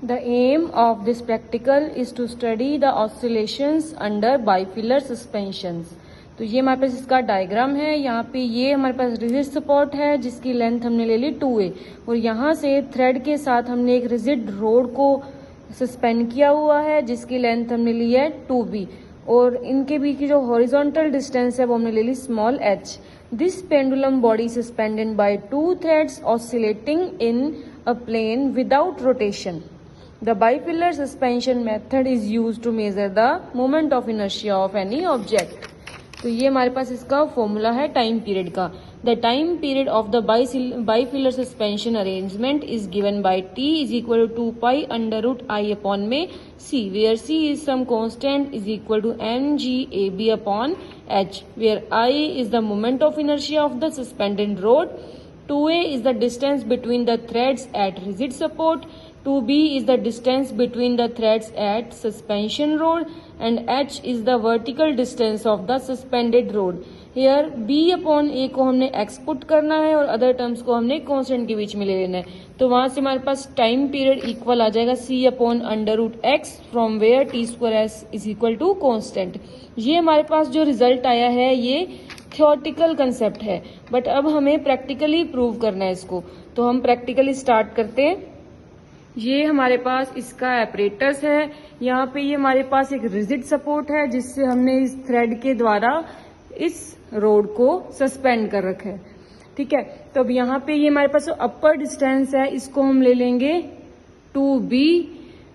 The aim of this practical is to study the oscillations under bifilar suspensions. तो ये हमारे पास इसका diagram है। यहाँ पे ये हमारे पास रिजिड सपोर्ट है जिसकी लेंथ हमने ले ली 2a और यहाँ से थ्रेड के साथ हमने एक रिजिड रोड को सस्पेंड किया हुआ है जिसकी लेंथ हमने ली है 2b और इनके बीच की जो हॉरिजॉन्टल डिस्टेंस है वो हमने ले ली small h. This pendulum body suspended by 2 threads oscillating in a plane without rotation. The bifilar suspension method is used to measure the moment of inertia of any object. तो ये हमारे पास इसका formula है टाइम पीरियड का. The time period of the bifilar suspension arrangement is given by T is equal to 2 pi under root I upon में C, where C is some constant is equal to mg AB upon h, where I is the moment of inertia of the suspended rod, 2a is the distance between the threads at rigid support, 2b is the distance between the threads at suspension rod and h is the vertical distance of the suspended rod. Here b upon a को हमने x put करना है और other terms को हमने constant के बीच में ले लेना है. तो वहां से हमारे पास टाइम पीरियड इक्वल आ जाएगा c upon under root x from where T square S is equal to constant. ये हमारे पास जो रिजल्ट आया है ये थियोरटिकल कंसेप्ट है बट अब हमें प्रैक्टिकली प्रूव करना है इसको. तो हम प्रैक्टिकली स्टार्ट करते हैं. ये हमारे पास इसका एपरेटस है. यहाँ पे ये हमारे पास एक रिजिड सपोर्ट है जिससे हमने इस थ्रेड के द्वारा इस रोड को सस्पेंड कर रखा है. ठीक है, तो अब यहाँ पे ये हमारे पास अपर डिस्टेंस है इसको हम ले लेंगे 2b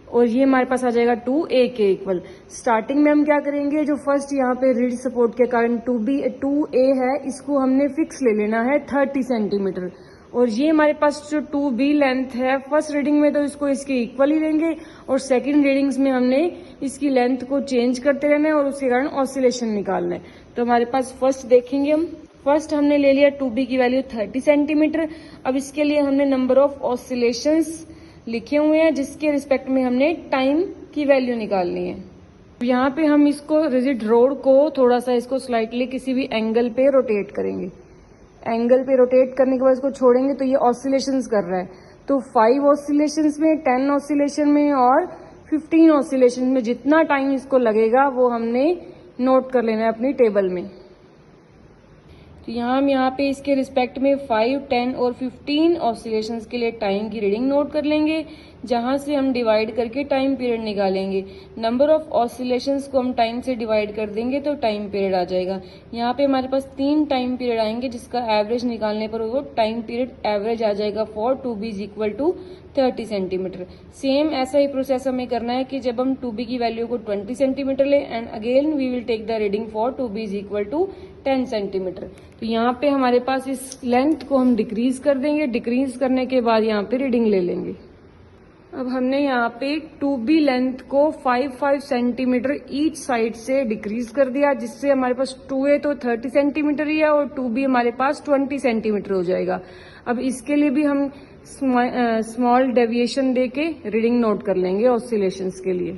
और ये हमारे पास आ जाएगा 2a के इक्वल. स्टार्टिंग में हम क्या करेंगे, जो फर्स्ट यहाँ पे रिजिड सपोर्ट के कारण 2a है इसको हमने फिक्स ले लेना है 30 सेंटीमीटर और ये हमारे पास जो 2b लेंथ है फर्स्ट रीडिंग में तो इसको इसके इक्वल ही लेंगे और सेकंड रीडिंग्स में हमने इसकी लेंथ को चेंज करते रहना है और उसके कारण ऑसिलेशन निकालना है. तो हमारे पास फर्स्ट देखेंगे हम. फर्स्ट हमने ले लिया 2b की वैल्यू 30 सेंटीमीटर. अब इसके लिए हमने नंबर ऑफ ऑसिलेशंस लिखे हुए हैं जिसके रिस्पेक्ट में हमने टाइम की वैल्यू निकालनी है. यहाँ पे हम इसको रिजिड रोड को थोड़ा सा इसको स्लाइटली किसी भी एंगल पे रोटेट करेंगे. एंगल पे रोटेट करने के बाद इसको छोड़ेंगे तो ये ऑसिलेशंस कर रहा है. तो 5 ऑसिलेशंस में, 10 ऑसिलेशन में और 15 ऑसिलेशन में जितना टाइम इसको लगेगा वो हमने नोट कर लेना है अपनी टेबल में. तो हम यहाँ पे इसके रिस्पेक्ट में 5, 10 और 15 ऑसिलेशंस के लिए टाइम की रीडिंग नोट कर लेंगे जहां से हम डिवाइड करके टाइम पीरियड निकालेंगे. नंबर ऑफ ऑसिलेशंस को हम टाइम से डिवाइड कर देंगे तो टाइम पीरियड आ जाएगा. यहाँ पे हमारे पास 3 टाइम पीरियड आएंगे जिसका एवरेज निकालने पर वो टाइम पीरियड एवरेज आ जाएगा for 2b is equal to 30 centimetre. Same ऐसा ही प्रोसेस हमें करना है कि जब हम 2b की वैल्यू को 20 सेंटीमीटर ले and again we will take the reading for 2b is equal to 10 centimetre. तो यहाँ पे हमारे पास इस लेंथ को हम डिक्रीज कर देंगे. डिक्रीज करने के बाद यहाँ पे रीडिंग ले लेंगे. अब हमने यहाँ पे 2b लेंथ को 5 सेंटीमीटर ईच साइड से डिक्रीज कर दिया जिससे हमारे पास 2a तो 30 सेंटीमीटर ही है और 2b हमारे पास 20 सेंटीमीटर हो जाएगा. अब इसके लिए भी हम स्मॉल डेविएशन देके रीडिंग नोट कर लेंगे ऑसिलेशंस के लिए.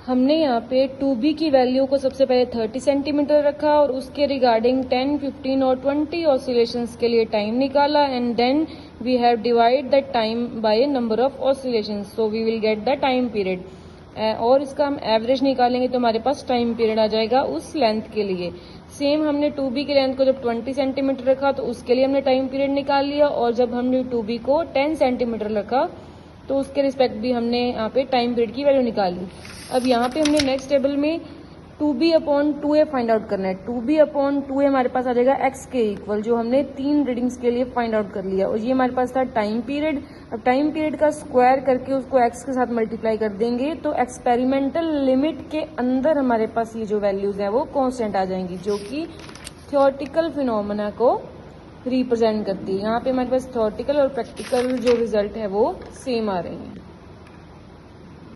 हमने यहाँ पे 2b की वैल्यू को सबसे पहले 30 सेंटीमीटर रखा और उसके रिगार्डिंग 10, 15 और 20 ऑसिलेशंस के लिए टाइम निकाला and then we have divide the time by number of oscillations so we will get the time period. और इसका हम एवरेज निकालेंगे तो हमारे पास टाइम पीरियड आ जाएगा उस लेंथ के लिए. सेम हमने 2b की लेंथ को जब 20 सेंटीमीटर रखा तो उसके लिए हमने टाइम पीरियड निकाल लिया और जब हमने 2b को 10 सेंटीमीटर रखा तो उसके रिस्पेक्ट भी हमने यहाँ पे टाइम पीरियड की वैल्यू निकाल ली. अब यहाँ पे हमने नेक्स्ट टेबल में 2b upon 2a find out करना है. 2b अपॉन 2a हमारे पास आ जाएगा x के इक्वल जो हमने 3 रीडिंग्स के लिए फाइंड आउट कर लिया और ये हमारे पास था टाइम पीरियड. अब टाइम पीरियड का स्क्वायर करके उसको x के साथ मल्टीप्लाई कर देंगे तो एक्सपेरिमेंटल लिमिट के अंदर हमारे पास ये जो वैल्यूज है वो कांस्टेंट आ जाएंगी जो कि थियोरटिकल फिनोमेना को रिप्रेजेंट करती है. यहाँ पे हमारे पास थियोरटिकल और प्रैक्टिकल जो रिजल्ट है वो सेम आ रहे हैं.